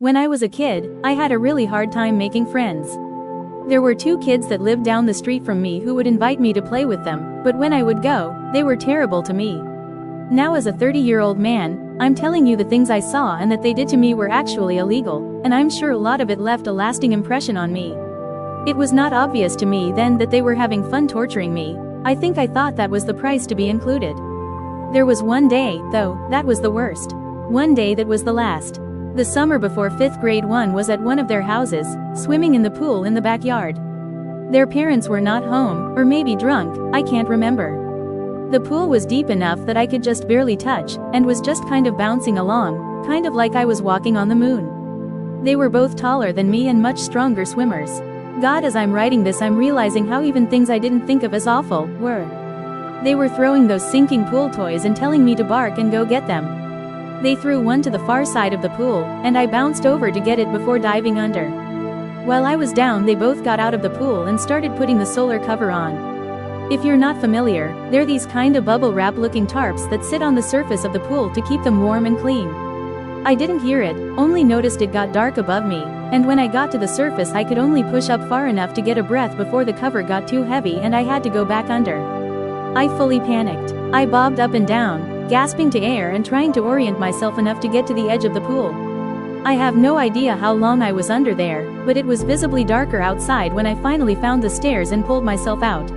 When I was a kid, I had a really hard time making friends. There were two kids that lived down the street from me who would invite me to play with them, but when I would go, they were terrible to me. Now as a 30-year-old man, I'm telling you the things I saw and that they did to me were actually illegal, and I'm sure a lot of it left a lasting impression on me. It was not obvious to me then that they were having fun torturing me. I think I thought that was the price to be included. There was one day, though, that was the worst. One day that was the last. The summer before 5th grade 1 was at one of their houses, swimming in the pool in the backyard. Their parents were not home, or maybe drunk, I can't remember. The pool was deep enough that I could just barely touch, and was just kind of bouncing along, kind of like I was walking on the moon. They were both taller than me and much stronger swimmers. God, as I'm writing this I'm realizing how even things I didn't think of as awful, were. They were throwing those sinking pool toys and telling me to bark and go get them. They threw one to the far side of the pool, and I bounced over to get it before diving under. While I was down they both got out of the pool and started putting the solar cover on. If you're not familiar, they're these kinda bubble wrap looking tarps that sit on the surface of the pool to keep them warm and clean. I didn't hear it, only noticed it got dark above me, and when I got to the surface I could only push up far enough to get a breath before the cover got too heavy and I had to go back under. I fully panicked. I bobbed up and down, gasping to air and trying to orient myself enough to get to the edge of the pool. I have no idea how long I was under there, but it was visibly darker outside when I finally found the stairs and pulled myself out.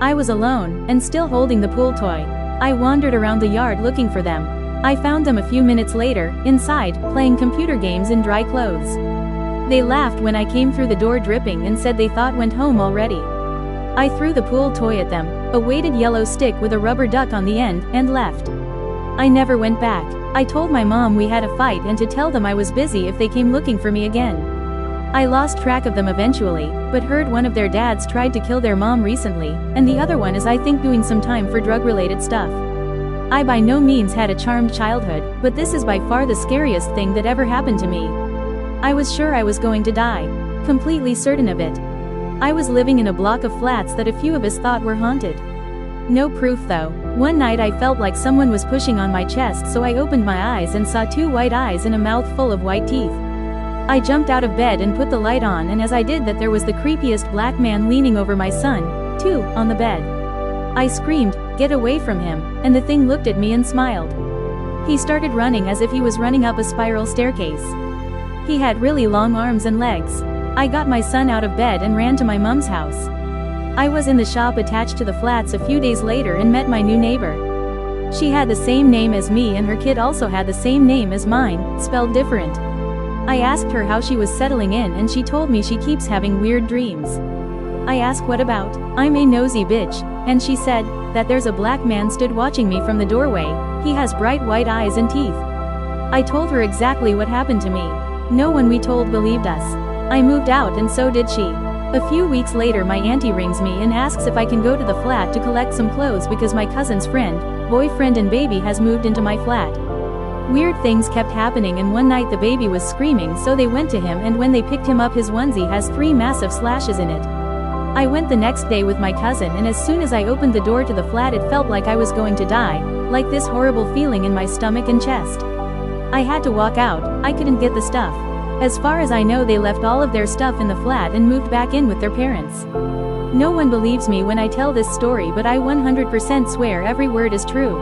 I was alone, and still holding the pool toy. I wandered around the yard looking for them. I found them a few minutes later, inside, playing computer games in dry clothes. They laughed when I came through the door dripping and said they thought went home already. I threw the pool toy at them, a weighted yellow stick with a rubber duck on the end, and left. I never went back. I told my mom we had a fight and to tell them I was busy if they came looking for me again. I lost track of them eventually, but heard one of their dads tried to kill their mom recently, and the other one is I think doing some time for drug-related stuff. I by no means had a charmed childhood, but this is by far the scariest thing that ever happened to me. I was sure I was going to die. Completely certain of it. I was living in a block of flats that a few of us thought were haunted. No proof though. One night I felt like someone was pushing on my chest, so I opened my eyes and saw two white eyes and a mouth full of white teeth. I jumped out of bed and put the light on, and as I did that there was the creepiest black man leaning over my son, too, on the bed. I screamed, "Get away from him," and the thing looked at me and smiled. He started running as if he was running up a spiral staircase. He had really long arms and legs. I got my son out of bed and ran to my mom's house. I was in the shop attached to the flats a few days later and met my new neighbor. She had the same name as me and her kid also had the same name as mine, spelled different. I asked her how she was settling in and she told me she keeps having weird dreams. I asked what about, I'm a nosy bitch, and she said, that there's a black man stood watching me from the doorway, he has bright white eyes and teeth. I told her exactly what happened to me. No one we told believed us. I moved out and so did she. A few weeks later my auntie rings me and asks if I can go to the flat to collect some clothes because my cousin's friend, boyfriend and baby has moved into my flat. Weird things kept happening and one night the baby was screaming so they went to him and when they picked him up his onesie has 3 massive slashes in it. I went the next day with my cousin and as soon as I opened the door to the flat it felt like I was going to die, like this horrible feeling in my stomach and chest. I had to walk out, I couldn't get the stuff. As far as I know they left all of their stuff in the flat and moved back in with their parents. No one believes me when I tell this story but I 100% swear every word is true.